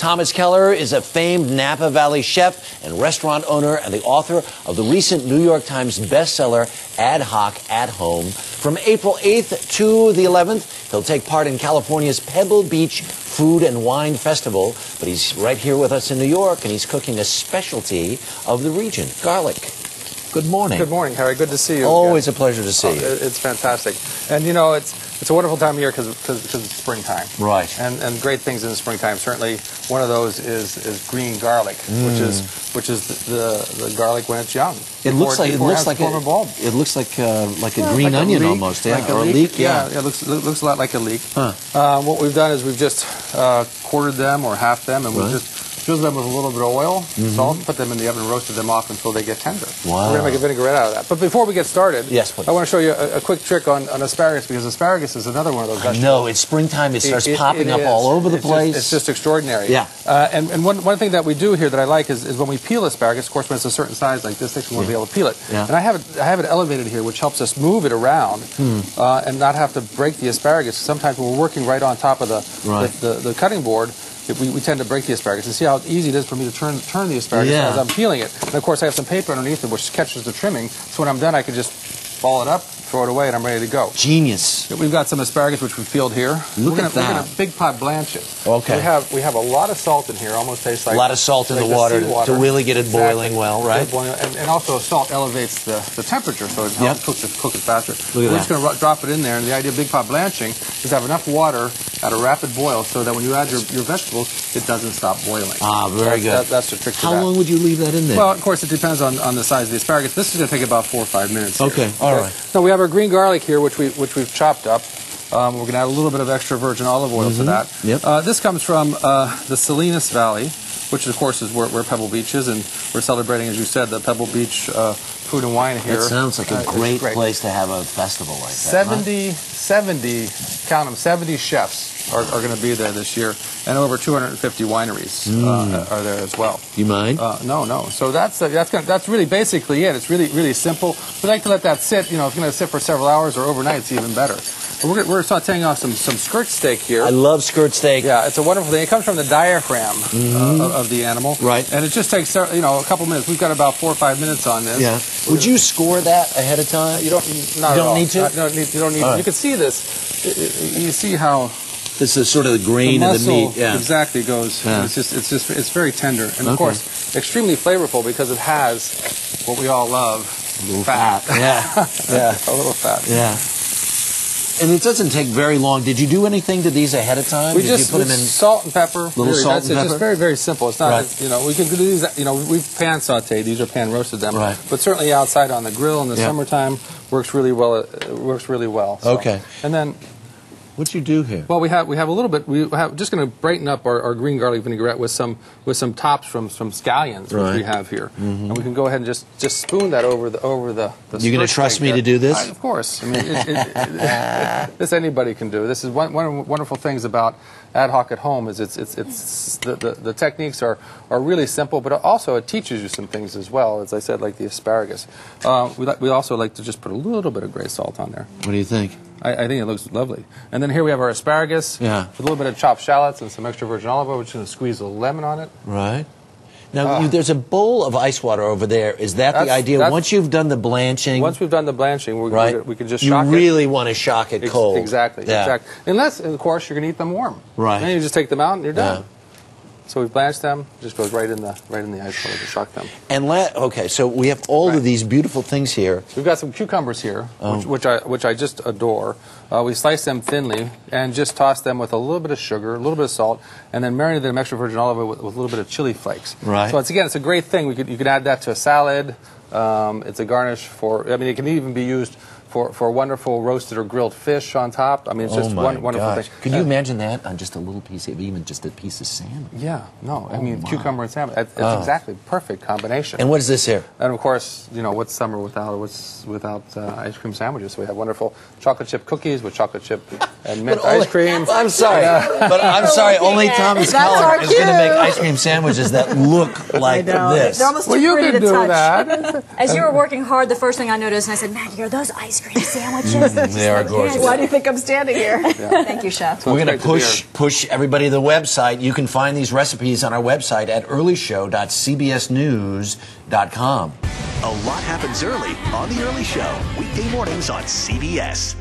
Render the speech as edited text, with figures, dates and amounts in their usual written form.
Thomas Keller is a famed Napa Valley chef and restaurant owner and the author of the recent New York Times bestseller, Hoc At Home. From April 8th to the 11th, he'll take part in California's Pebble Beach Food and Wine Festival. But he's right here with us in New York, and he's cooking a specialty of the region, garlic. Good morning. Good morning, Harry. Good to see you. Always a pleasure to see you. It's fantastic. And, you know, it's a wonderful time of year because it's springtime. Right. And great things in the springtime. Certainly one of those is green garlic, which is the garlic when it's young. It looks like a green onion almost. Yeah, like or a leek. Yeah, it looks a lot like a leek. Huh. What we've done is we've just quartered them or halved them, and we've just drizzle them with a little bit of oil, salt, put them in the oven and roasted them off until they get tender. Wow. We're going to make a vinaigrette out of that. But before we get started, yes, please. I want to show you a quick trick on asparagus, because asparagus is another one of those vegetables. No, it's springtime. It starts popping up all over the place. It's just extraordinary. Yeah. And one thing that we do here that I like is when we peel asparagus, of course, when it's a certain size like this, we want to be able to peel it. Yeah. And I have it elevated here, which helps us move it around and not have to break the asparagus. Sometimes when we're working right on top of the cutting board, we tend to break the asparagus. And see how easy it is for me to turn the asparagus as I'm peeling it. And of course, I have some paper underneath it which catches the trimming. So when I'm done, I can just ball it up, throw it away, and I'm ready to go. Genius. We've got some asparagus which we've peeled here. Look at that. We're going to big pot blanch it. Okay. We have a lot of salt in here. Almost tastes like a lot of salt in the water to really get it boiling well, right? And also salt elevates the temperature, so it helps cook it faster. We're just going to drop it in there. And the idea of big pot blanching is to have enough water at a rapid boil so that when you add your vegetables, it doesn't stop boiling. Ah, very good. That's the trick to that. How long would you leave that in there? Well, of course, it depends on the size of the asparagus. This is going to take about 4 or 5 minutes. Okay, all right. So we have our green garlic here, which we've chopped up. We're going to add a little bit of extra virgin olive oil to that. Yep. This comes from the Salinas Valley, which of course is where Pebble Beach is, and we're celebrating, as you said, the Pebble Beach food and wine here. It sounds like a great place to have a festival like that. 70 chefs are going to be there this year, and over 250 wineries are there as well. Do you mind? No. So that's really basically it. It's really simple. We like to let that sit. You know, it's going to sit for several hours, or overnight. It's even better. We're sautéing off some skirt steak here. I love skirt steak. Yeah, it's a wonderful thing. It comes from the diaphragm of the animal. Right. And it just takes a couple minutes. We've got about 4 or 5 minutes on this. Yeah. Would you score that ahead of time? You don't. Need to. You don't need. Right. You can see this. You see how. This is sort of the grain of the meat. Yeah. Exactly goes. Yeah. It's very tender, and of course extremely flavorful because it has what we all love. A little fat. Yeah. A little fat. Yeah. And it doesn't take very long. Did you do anything to these ahead of time? Did you put them in salt and pepper? Little salt and pepper. It's just very simple. It's not. We can do these. We've pan sautéed. These are pan roasted them. Right. But certainly outside on the grill in the summertime works really well. It works really well. So. Okay. And then. What'd you do here? Well, we have a little bit. We have just going to brighten up our green garlic vinaigrette with some tops from scallions, which we have here, and we can go ahead and just spoon that over the. You're going to trust me to do this? Of course. I mean, this anybody can do. This is one of the wonderful things about Hoc At Home is the techniques are really simple, but also it teaches you some things as well. As I said, like the asparagus. We also like to just put a little bit of gray salt on there. What do you think? I think it looks lovely. And then here we have our asparagus with a little bit of chopped shallots and some extra virgin olive oil. We're just going to squeeze a little lemon on it. Right. Now, there's a bowl of ice water over there. Is that the idea? Once you've done the blanching? Once we've done the blanching, we can just shock it. You really want to shock it cold. Exactly. Unless, of course, you're going to eat them warm. Right. Then you just take them out and you're done. So we've blanched them. It just goes right in the ice water to shock them. And okay, so we have all of these beautiful things here. We've got some cucumbers here, which I just adore. We slice them thinly and just toss them with a little bit of sugar, a little bit of salt, and then marinate them extra virgin olive oil with a little bit of chili flakes. Right. So it's a great thing. You could add that to a salad. It's a garnish for. I mean, it can even be used for wonderful roasted or grilled fish on top. I mean, it's just wonderful thing. Could you imagine that on just a little piece of, even just a piece of salmon? Yeah, no, I mean, cucumber and salmon. It's exactly perfect combination. And what is this here? And of course, what's summer without ice cream sandwiches? So we have wonderful chocolate chip cookies with chocolate chip and mint ice cream. I'm sorry, but I'm sorry. Only Thomas Keller is going to make ice cream sandwiches that look like this. They're almost Well, too you pretty could to do touch. that. As you were working hard, the first thing I noticed, and I said, Maggie, are those ice cream sandwiches? They are gorgeous. Why do you think I'm standing here? Thank you, Chef. We're going to push everybody to the website. You can find these recipes on our website at earlyshow.cbsnews.com. A lot happens early on The Early Show, weekday mornings on CBS.